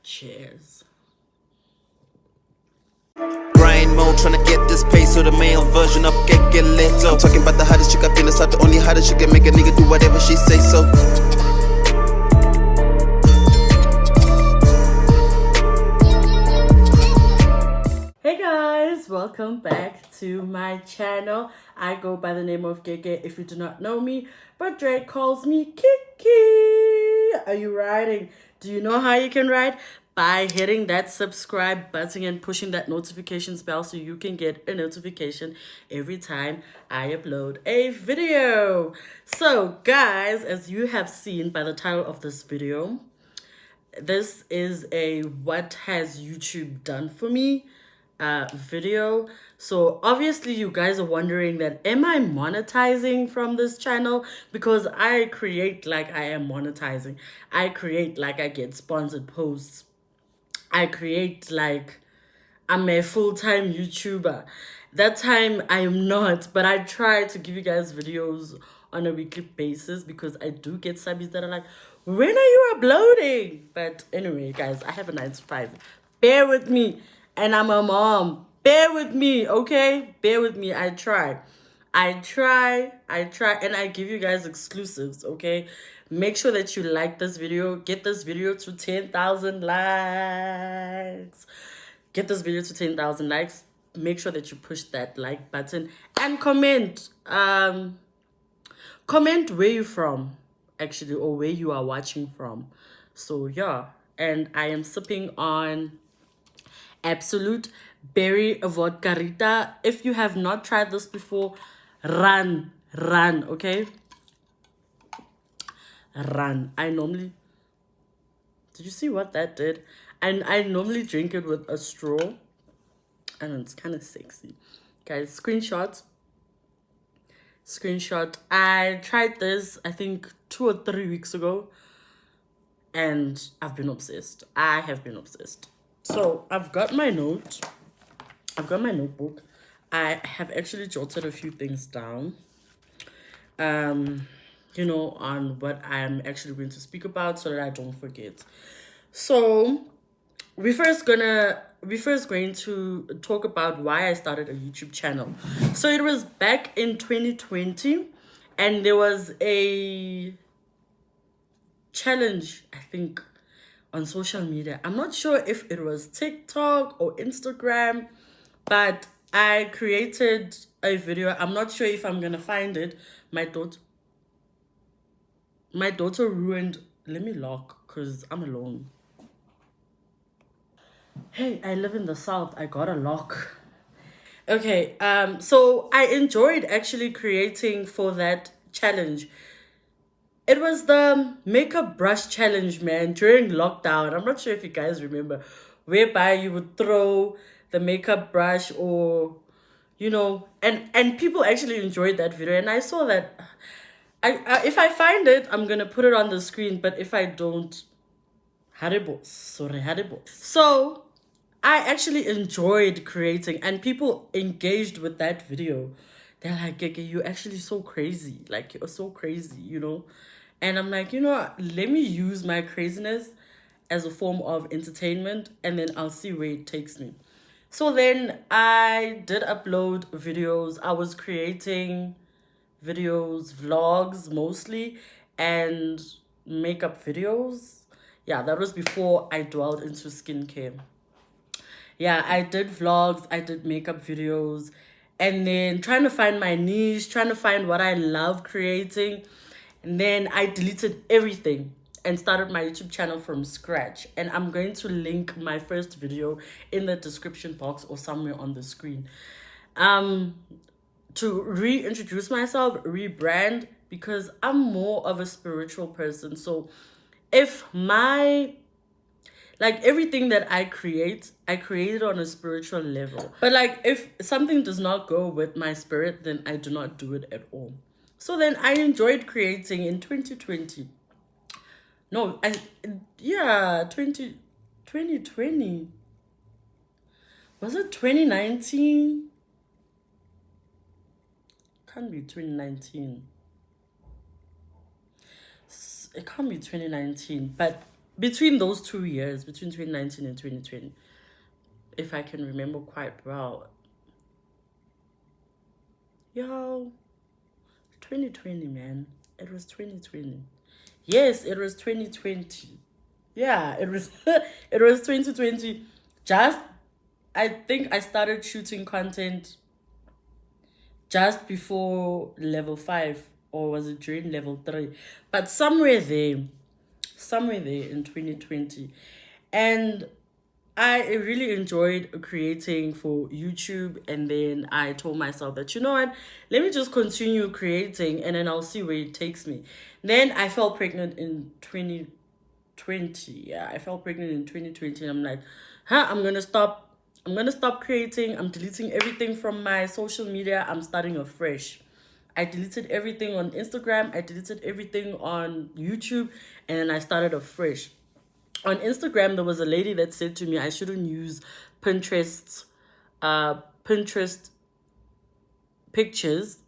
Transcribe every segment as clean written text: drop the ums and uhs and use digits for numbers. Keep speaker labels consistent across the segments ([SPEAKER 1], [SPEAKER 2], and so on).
[SPEAKER 1] Cheers.
[SPEAKER 2] Grind mode, tryna get this pay, so the male version of get lit. I'm talking about the hottest chick up in the south, the only hottest chick can make a nigga do whatever she say so.
[SPEAKER 1] Hey guys, welcome back to my channel. I go by the name of Gege if you do not know me, but Drake calls me Kiki. Are you riding? Do you know how you can ride? By hitting that subscribe button and pushing that notification bell so you can get a notification every time I upload a video. So guys, as you have seen by the title of this video, this is a what has YouTube done for me video. So obviously you guys are wondering that am I monetizing from this channel? Because I create like I am monetizing. I create like I get sponsored posts. I create like I'm a full-time YouTuber. That time I am not, but I try to give you guys videos on a weekly basis because I do get subbies that are like, when are you uploading? But anyway, guys, I have a 9 to 5. Bear with me. And I'm a mom. Bear with me, okay? Bear with me. I try, and I give you guys exclusives, okay? Make sure that you like this video. Get this video to 10,000 likes. Get this video to 10,000 likes. Make sure that you push that like button and comment. Comment where you're from, actually, or where you are watching from. So yeah, and I am sipping on Absolute Berry Vodka. If you have not tried this before, run, okay? Run. Did you see what that did? And I normally drink it with a straw, and it's kind of sexy. Guys, screenshot. I tried this, I think 2 or 3 weeks ago, and I've been obsessed. I have been obsessed. So I've got my notebook. I have actually jotted a few things down, you know, on what I'm actually going to speak about so that I don't forget. So we're first going to talk about why I started a YouTube channel. So it was back in 2020, and there was a challenge, I think, on social media. I'm not sure if it was TikTok or Instagram, but I created a video. I'm not sure if I'm gonna find it. My daughter ruined. Let me lock because I'm alone. Hey, I live in the south. I got a lock. Okay, so I enjoyed actually creating for that challenge. It was the makeup brush challenge, man, during lockdown. I'm not sure if you guys remember, whereby you would throw the makeup brush, or you know, and people actually enjoyed that video. And I saw that I if I find it, I'm gonna put it on the screen, but if I don't, haribo, sorry, haribo. So I actually enjoyed creating, and people engaged with that video. They're like, Gege, you're actually so crazy. Like, you're so crazy, you know? And I'm like, you know what? Let me use my craziness as a form of entertainment, and then I'll see where it takes me. So then I did upload videos. I was creating videos, vlogs mostly, and makeup videos. Yeah, that was before I dwelled into skincare. Yeah, I did vlogs, I did makeup videos, and then trying to find my niche, trying to find what I love creating. And then I deleted everything and started my YouTube channel from scratch. And I'm going to link my first video in the description box or somewhere on the screen. To reintroduce myself, rebrand, because I'm more of a spiritual person. So if my like everything that I create it on a spiritual level. But like if something does not go with my spirit, then I do not do it at all. So then I enjoyed creating in 2020. No, 2020. Was it 2019? Can't be 2019. It can't be 2019, but between those 2 years, between 2019 and 2020, if I can remember quite well. Yo, 2020, man. It was 2020. Yes, it was 2020. Yeah, it was it was 2020. Just I think I started shooting content just before level 5, or was it during level 3? But somewhere there in 2020. And I really enjoyed creating for YouTube, and then I told myself that, you know what, let me just continue creating and then I'll see where it takes me. Then I fell pregnant in 2020. Yeah, I fell pregnant in 2020, and I'm like, I'm gonna stop creating. I'm deleting everything from my social media. I'm starting afresh. I deleted everything on Instagram, I deleted everything on YouTube, and then I started afresh. On Instagram, there was a lady that said to me I shouldn't use Pinterest, Pinterest pictures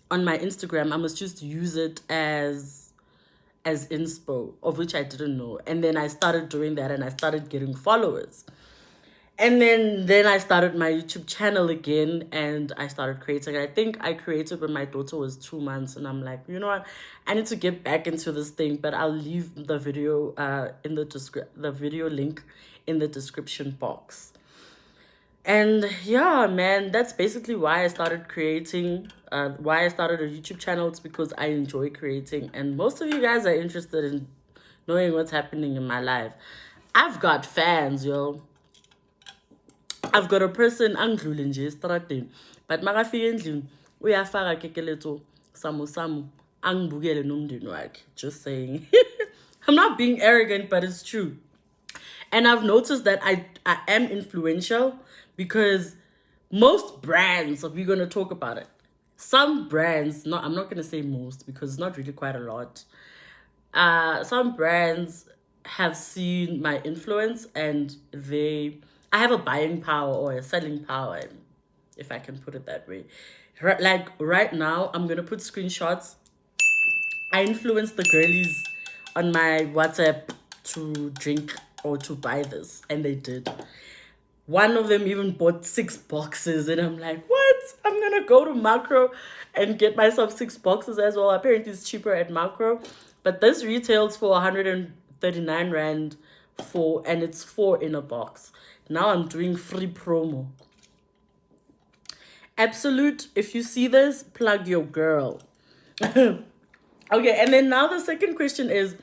[SPEAKER 1] on my Instagram. I must just use it as inspo, of which I didn't know. And then I started doing that, and I started getting followers. And then I started my YouTube channel again, and I started creating. I think I created when my daughter was 2 months, and I'm like, you know what, I need to get back into this thing. But I'll leave the video in the video link in the description box. And yeah, man, that's basically why I started creating, why I started a YouTube channel. It's because I enjoy creating, and most of you guys are interested in knowing what's happening in my life. I've got fans, yo. I've got a person angidlule nje estradeni, but makafika endlini uyafaka kekeletso samu angibukele nomndeni wakhe. Just saying. I'm not being arrogant, but it's true. And I've noticed that I am influential, because most brands, we're going to talk about it. Some brands, I'm not going to say most because it's not really quite a lot. Some brands have seen my influence, and I have a buying power or a selling power, if I can put it that way. Like right now, I'm going to put screenshots. I influenced the girlies on my WhatsApp to drink or to buy this, and they did. One of them even bought 6 boxes, and I'm like, what? I'm gonna go to Macro and get myself 6 boxes as well. Apparently it's cheaper at Macro, but this retails for 139 Rand and it's 4 in a box. Now I'm doing free promo. Absolute, if you see this, plug your girl. Okay, and then now the second question is,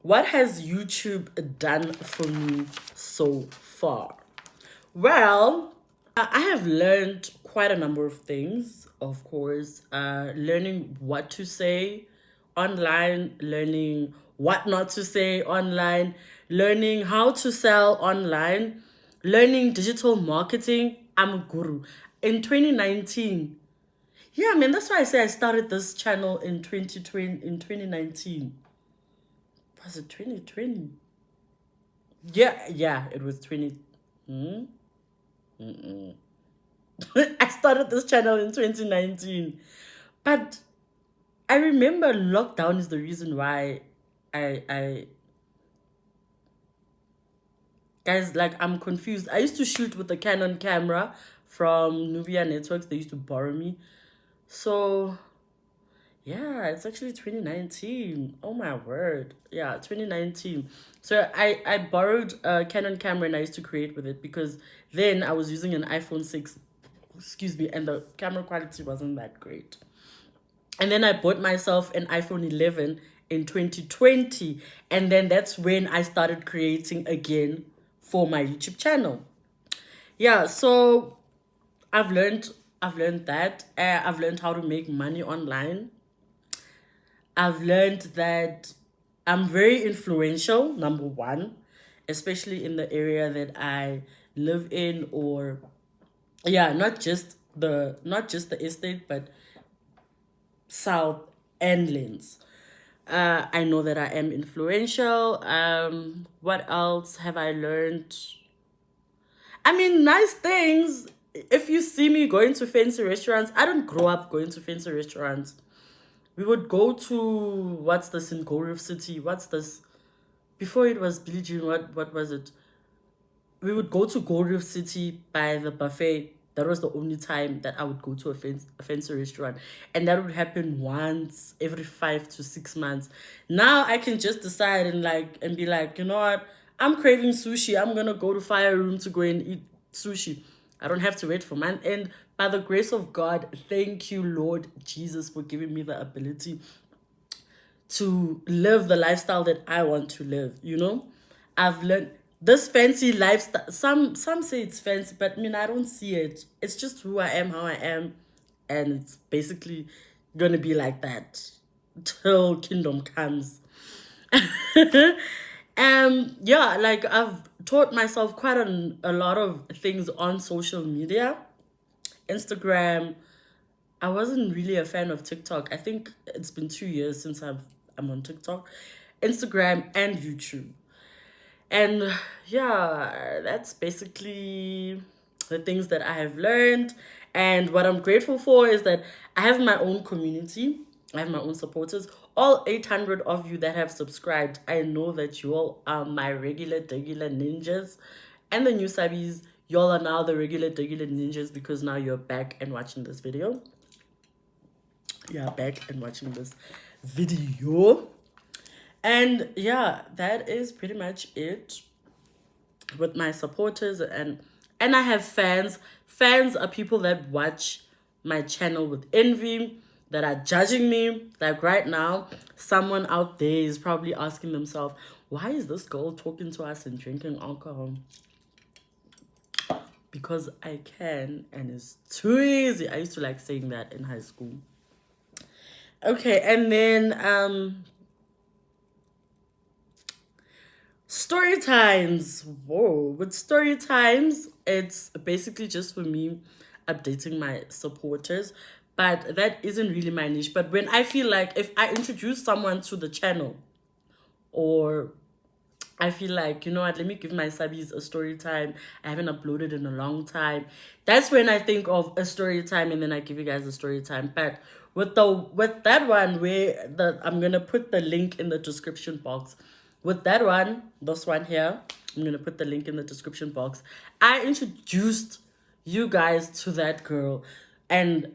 [SPEAKER 1] what has YouTube done for me so far? Well, I have learned quite a number of things, of course. Learning what to say online, learning what not to say online, learning how to sell online, learning digital marketing. I'm a guru. In 2019, yeah, man, that's why I say I started this channel in 2019. Was it 2020? Yeah, it was 20. I started this channel in 2019. But I remember lockdown is the reason why I guys, like, I'm confused. I used to shoot with a Canon camera from Nubia Networks. They used to borrow me. So yeah, it's actually 2019. Oh my word. Yeah, 2019. So I borrowed a Canon camera, and I used to create with it, because then I was using an iPhone 6, excuse me, and the camera quality wasn't that great. And then I bought myself an iPhone 11 in 2020, and then that's when I started creating again for my YouTube channel. Yeah, so I've learned that. I've learned how to make money online. I've learned that I'm very influential, number one, especially in the area that I live in, or yeah, not just the estate, but South and Lens. I know that I am influential. What else have I learned? I mean, nice things. If you see me going to fancy restaurants, I don't grow up going to fancy restaurants. We would go to, what's this in Go River City? What's this? before it was Billie Jean, what was it? We would go to Gold Reef City by the buffet. That was the only time that I would go to a fancy restaurant. And that would happen once every 5 to 6 months. Now I can just decide and be like, you know what? I'm craving sushi. I'm gonna go to Fire Room to go and eat sushi. I don't have to wait for month. And by the grace of God, thank you, Lord Jesus, for giving me the ability to live the lifestyle that I want to live, you know? I've learned this fancy lifestyle. Some say it's fancy, but I mean I don't see it. It's just who I am, how I am, and it's basically gonna be like that till kingdom comes. Yeah, like I've taught myself quite a lot of things on social media. Instagram. I wasn't really a fan of TikTok. I think it's been 2 years since I'm on TikTok, Instagram, and YouTube. And yeah, that's basically the things that I have learned. And what I'm grateful for is that I have my own community, I have my own supporters. All 800 of you that have subscribed, I know that you all are my regular ninjas. And the new subbies, y'all are now the regular ninjas because now you're back and watching this video. Yeah, back and watching this video. And yeah, that is pretty much it with my supporters. And I have fans are people that watch my channel with envy, that are judging me. Like right now, someone out there is probably asking themselves, why is this girl talking to us and drinking alcohol? Because I can, and it's too easy. I used to like saying that in high school. Okay, and then story times. Whoa, with story times, it's basically just for me updating my supporters, but that isn't really my niche. But when I feel like if I introduce someone to the channel, or I feel like, you know what, let me give my subbies a story time. I haven't uploaded in a long time. That's when I think of a story time, and then I give you guys a story time. But with that one where I'm gonna put the link in the description box. With that one, this one here, I'm gonna put the link in the description box. I introduced you guys to that girl, and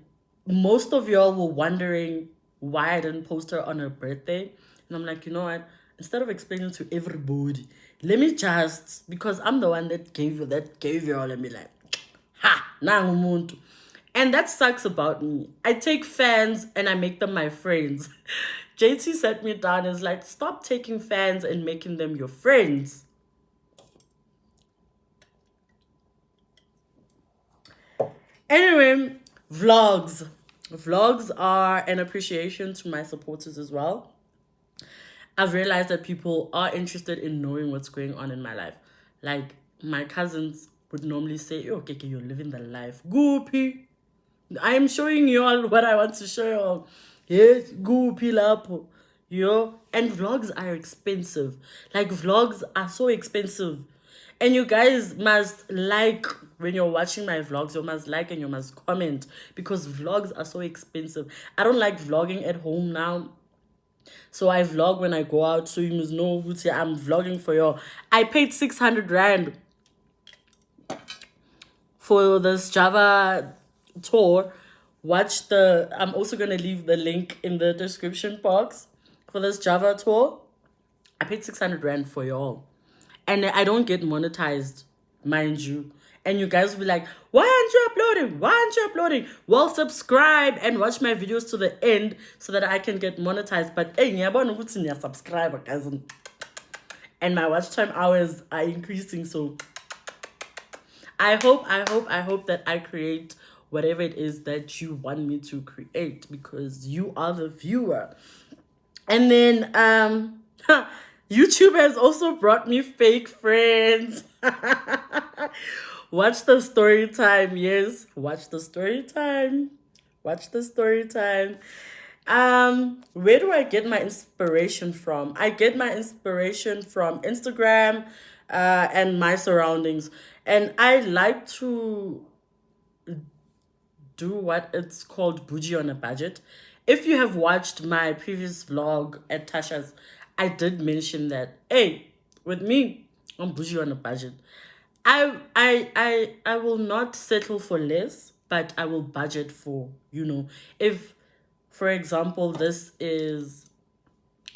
[SPEAKER 1] most of y'all were wondering why I didn't post her on her birthday. And I'm like, you know what? Instead of explaining to everybody, let me just, because I'm the one that gave you all, and be like, ha, nangumuntu. And that sucks about me. I take fans and I make them my friends. JT sat me down and is like, stop taking fans and making them your friends. Anyway, vlogs. Vlogs are an appreciation to my supporters as well. I've realized that people are interested in knowing what's going on in my life. Like, my cousins would normally say, "Oh, Keke, you're living the life. Goopy. I am showing you all what I want to show you all. Yes, goopy lapo." Yo, and vlogs are expensive. Like, vlogs are so expensive. And you guys must like, when you're watching my vlogs, you must like and you must comment, because vlogs are so expensive. I don't like vlogging at home now. So I vlog when I go out, so you must know who I'm vlogging for you. I paid 600 Rand for this Java tour. I'm also gonna leave the link in the description box for this Java tour. I paid 600 Rand for y'all. And I don't get monetized, mind you. And you guys will be like, why aren't you uploading? Why aren't you uploading? Well, subscribe and watch my videos to the end so that I can get monetized. But hey, you're subscriber, guys. And my watch time hours are increasing. So I hope that I create whatever it is that you want me to create, because you are the viewer. And then YouTube has also brought me fake friends. Watch the story time. Yes, watch the story time. Watch the story time. Where do I get my inspiration from? I get my inspiration from Instagram, and my surroundings. And I like to do what it's called bougie on a budget. If you have watched my previous vlog at Tasha's, I did mention that, hey, With me, I'm bougie on a budget. I will not settle for less, but I will budget for, if, for example, this is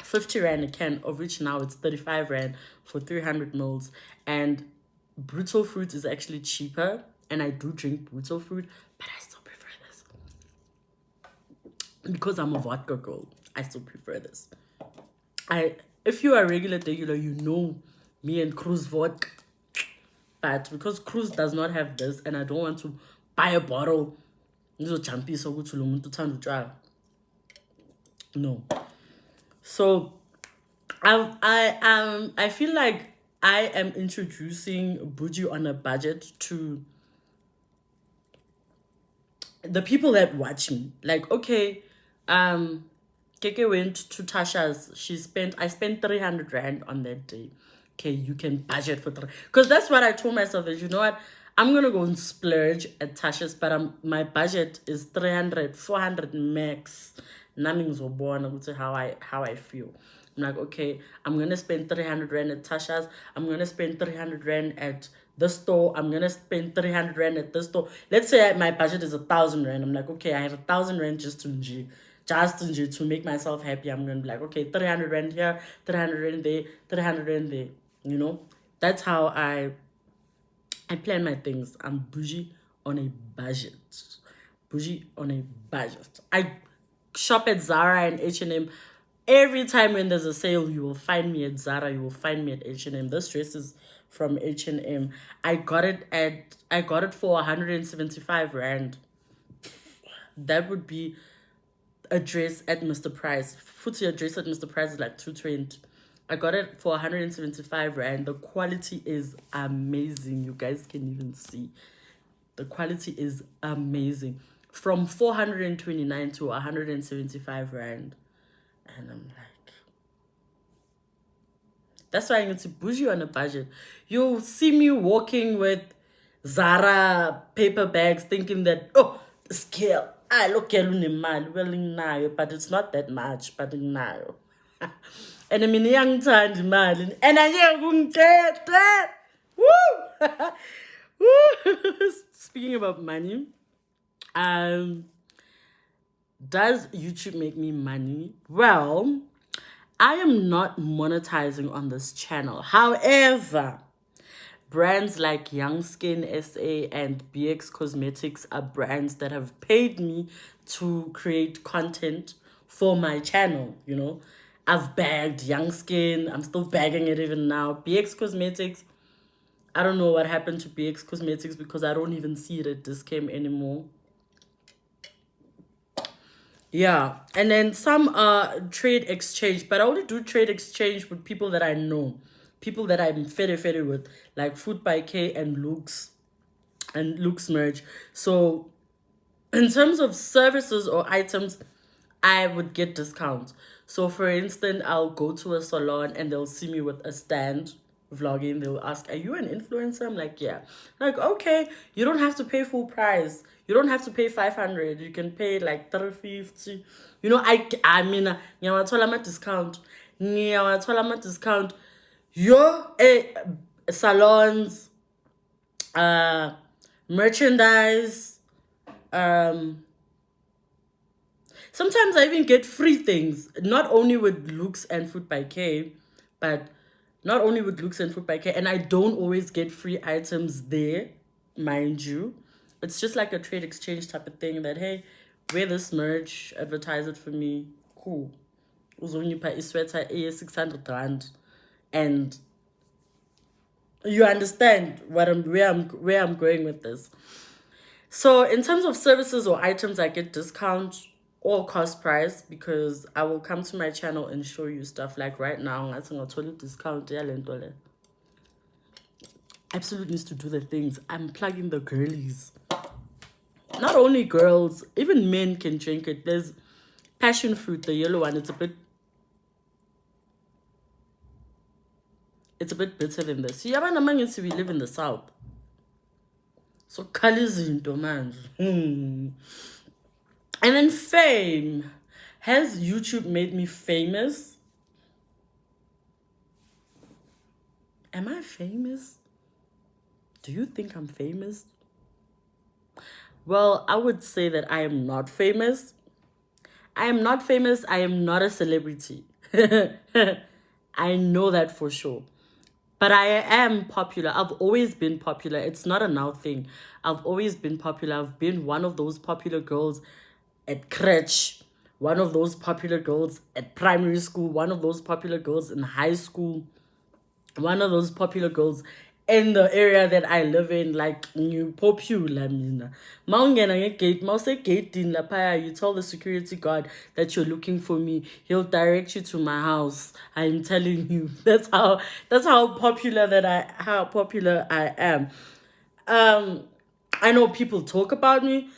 [SPEAKER 1] 50 rand a can, of which now it's 35 rand for 300 mils, and brutal fruit is actually cheaper, and I do drink brutal fruit, but I still prefer this because I'm a vodka girl. I still prefer this. If you are regular, you know me and Cruz vodka. But because Cruz does not have this, and I don't want to buy a bottle, no. So I feel like I am introducing bougie on a budget to the people that watch me. Like, okay, Keke went to Tasha's. I spent 300 rand on that day. Okay, you can budget for 3. Because that's what I told myself, that, you know what, I'm gonna go and splurge at Tasha's, but my budget is 300, 400 max. Nothing's born. I would say how I feel. I'm like, okay, I'm gonna spend 300 rand at Tasha's. I'm gonna spend 300 rand at the store. I'm gonna spend 300 rand at the store. Let's say my budget is 1,000 rand. I'm like, okay, I have 1,000 rand just to make myself happy. I'm gonna be like, okay, 300 rand here, 300 rand there, 300 rand there. That's how I plan my things. I'm bougie on a budget. Bougie on a budget. I shop at Zara and H&M. Every time when there's a sale, you will find me at Zara. You will find me at H&M. This dress is from H&M. I got it for 175 rand. That would be a dress at Mr. Price. Futhi, a dress at Mr. Price is like 220. I got it for 175 rand. The quality is amazing. You guys can even see. The quality is amazing. From 429 to 175 rand. And I'm like, that's why I need to bougie on a budget. You'll see me walking with Zara paper bags thinking that, oh, the scale. I look at well, but it's not that much, but now. And I mean, young time, man, and I won't get that. Woo! Woo! Speaking about money, does YouTube make me money? Well, I am not monetizing on this channel. However, brands like Young Skin SA and BX Cosmetics are brands that have paid me to create content for my channel, I've bagged Young Skin. I'm still bagging it even now. BX Cosmetics, I don't know what happened to BX Cosmetics because I don't even see it at Discam anymore. Yeah, and then some trade exchange, but I only do trade exchange with people that I know. People that I'm fede with, like Food by K and Luke's merch. So in terms of services or items, I would get discounts. So for instance, I'll go to a salon and they'll see me with a stand vlogging. They'll ask, are you an influencer? I'm like, yeah. Like, okay, you don't have to pay full price. You don't have to pay 500. You can pay like 350. I mean, I'm a discount. I'm a discount. Salons, merchandise, sometimes I even get free things, not only with Looks and Food by K, but not only with Looks and Food by K, and I don't always get free items there, mind you. It's just like a trade exchange type of thing that, hey, wear this merch, advertise it for me, cool. Uzonyipa isweater 600 rand, and you understand where I'm going with this. So in terms of services or items, I get discount or cost price because I will come to my channel and show you stuff. Like right now, I think I'll tell you discount. Absolutely needs to do the things. I'm plugging the girlies. Not only girls, even men can drink it. There's passion fruit, the yellow one. It's a bit bitter than this. See, we live in the south. So colors into man. And then fame. Has YouTube made me famous? Am I famous? Do you think I'm famous? Well, I would say that I am not famous. I am not famous. I am not a celebrity. I know that for sure. But I am popular. I've always been popular. It's not a now thing. I've always been popular. I've been one of those popular girls at crèche, one of those popular girls at primary school, one of those popular girls in high school, one of those popular girls in the area that I live in, like new popular mina. Maungena gate, mouse gate in La Paya, you tell the security guard that you're looking for me. He'll direct you to my house. I'm telling you. That's how popular I am. Um I know people talk about me.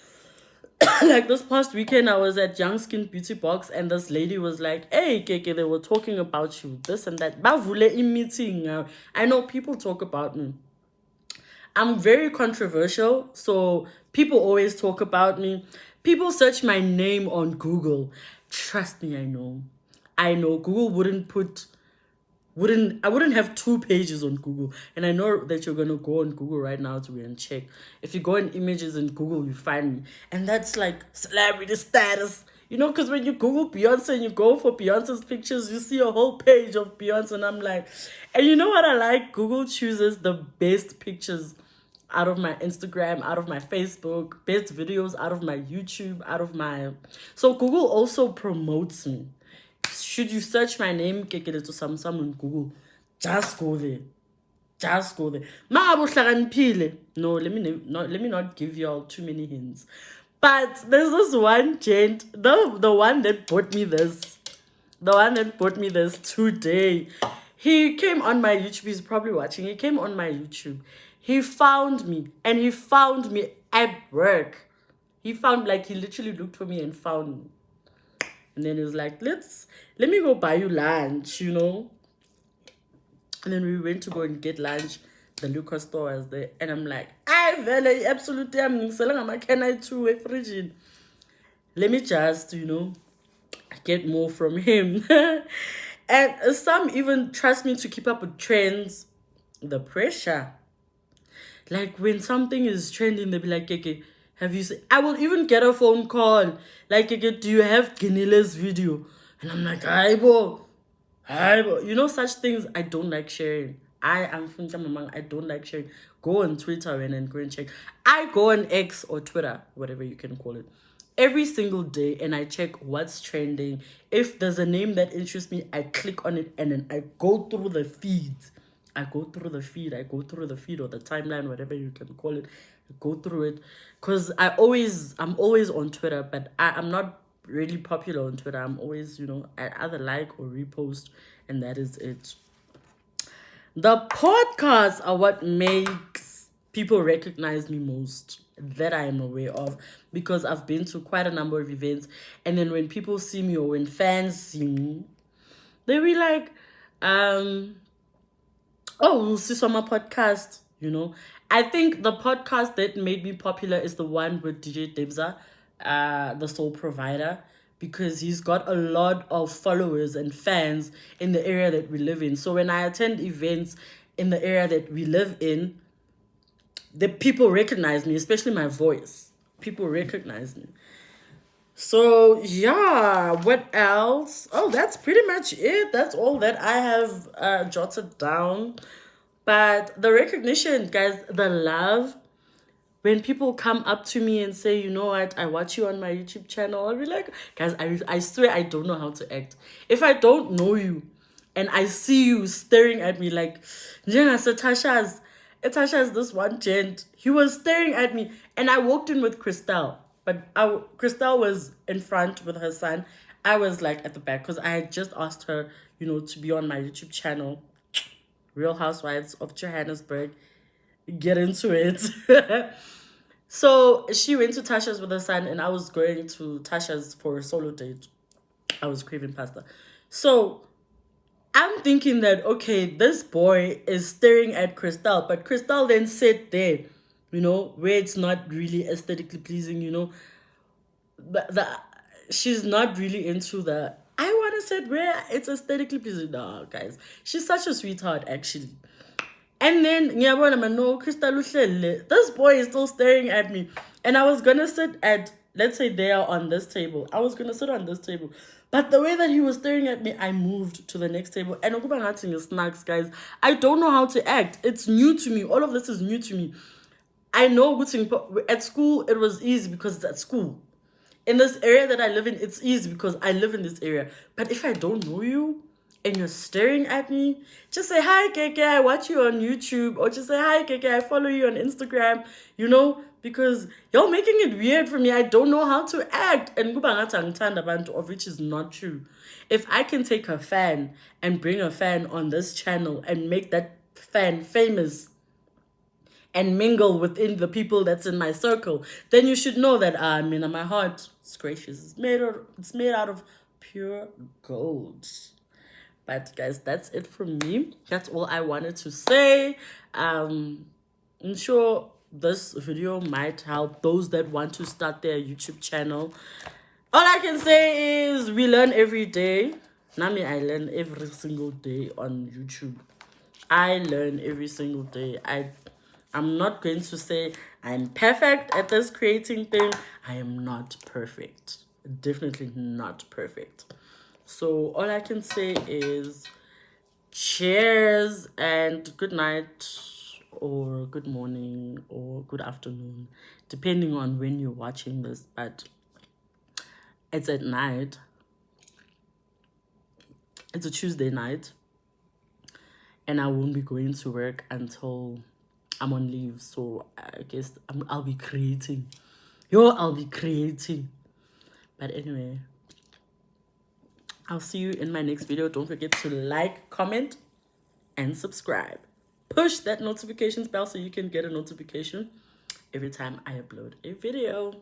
[SPEAKER 1] Like this past weekend, I was at Young Skin Beauty Box, and this lady was like, "Hey, Keke, they were talking about you, this and that." Bavule in meeting. I know people talk about me. I'm very controversial, so people always talk about me. People search my name on Google. Trust me, I know. I know Google wouldn't have two pages on Google. And I know that you're gonna go on Google right now to go and check. If you go in images in Google, you find me. And that's like celebrity status. You know, because when you Google Beyonce and you go for Beyonce's pictures, you see a whole page of Beyonce. And I'm like, and you know what I like? Google chooses the best pictures out of my Instagram, out of my Facebook, best videos out of my YouTube, out of my. So Google also promotes me. Should you search my name, Kekele to Samsung on Google, just go there. Just go there. No, let me not give y'all too many hints. But there's this one gent, the one that bought me this. The one that bought me this today. He came on my YouTube. He's probably watching. He came on my YouTube. He found me. And he found me at work. He literally looked for me and found me. And then he was like, let me go buy you lunch, you know. And then we went to go and get lunch. The liquor store was there. And I'm like, I vele, absolutely, I'm selling my can I too a fridge. Let me just, get more from him. And some even trust me to keep up with trends. The pressure. Like when something is trending, they'll be like, okay, have you seen? I will even get a phone call. Like, okay, do you have Genile's video? And I'm like, hi, bo. Hi, bo. You know, such things I don't like sharing. I am from Jamamang. I don't like sharing. Go on Twitter and then go and check. I go on X or Twitter, whatever you can call it, every single day, and I check what's trending. If there's a name that interests me, I click on it and then I go through the feed. I go through the feed or the timeline, whatever you can call it. I go through it because I'm always on Twitter, but I'm not really popular on Twitter. I'm always, I either like or repost, and that is it. The podcasts are what makes people recognize me most, that I am aware of, because I've been to quite a number of events, and then when people see me or when fans see me, they be like, oh, we'll see some podcast, I think the podcast that made me popular is the one with DJ Debza, the Soul Provider, because he's got a lot of followers and fans in the area that we live in. So when I attend events in the area that we live in, the people recognize me, especially my voice. People recognize me. So yeah, what else? Oh, that's pretty much it. That's all that I have jotted down. But the recognition, guys, the love, when people come up to me and say, you know what, I watch you on my YouTube channel, I'll be like, guys, I swear I don't know how to act. If I don't know you and I see you staring at me like, Jenna, so Tasha's this one gent. He was staring at me and I walked in with Christelle. But Christelle was in front with her son. I was like at the back because I had just asked her, to be on my YouTube channel. Real Housewives of Johannesburg. Get into it. So she went to Tasha's with her son, and I was going to Tasha's for a solo date. I was craving pasta. So I'm thinking that, okay, this boy is staring at Christelle, but Christelle then sat there, where it's not really aesthetically pleasing, she's not really into the, I want to sit where it's aesthetically pleasing. No, guys, she's such a sweetheart, actually. And then ngiyabona mano Crystal uhlele. This boy is still staring at me. And I was gonna sit at, let's say they are on this table. I was gonna sit on this table. But the way that he was staring at me, I moved to the next table. And ukuba ngathi nge-snacks, guys. I don't know how to act. It's new to me. All of this is new to me. I know good thing, at school it was easy because it's at school. In this area that I live in, it's easy because I live in this area. But if I don't know you and you're staring at me, just say, hi, Keke, I watch you on YouTube. Or just say, hi, Keke, I follow you on Instagram. You know, because you're making it weird for me. I don't know how to act. And of which is not true. If I can take a fan and bring a fan on this channel and make that fan famous and mingle within the people that's in my circle, then you should know that my heart is gracious. It's made out of pure gold. But guys, that's it from me. That's all I wanted to say. I'm sure this video might help those that want to start their YouTube channel. All I can say is we learn every day. Nami, I learn every single day on YouTube. I learn every single day. I'm not going to say I'm perfect at this creating thing. I am not perfect. Definitely not perfect. So all I can say is cheers and good night or good morning or good afternoon, depending on when you're watching this. But it's at night. It's a Tuesday night. And I won't be going to work until I'm on leave, so I guess I'll be creating. I'll be creating. But anyway, I'll see you in my next video. Don't forget to like, comment, and subscribe. Push that notifications bell so you can get a notification every time I upload a video.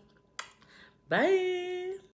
[SPEAKER 1] Bye.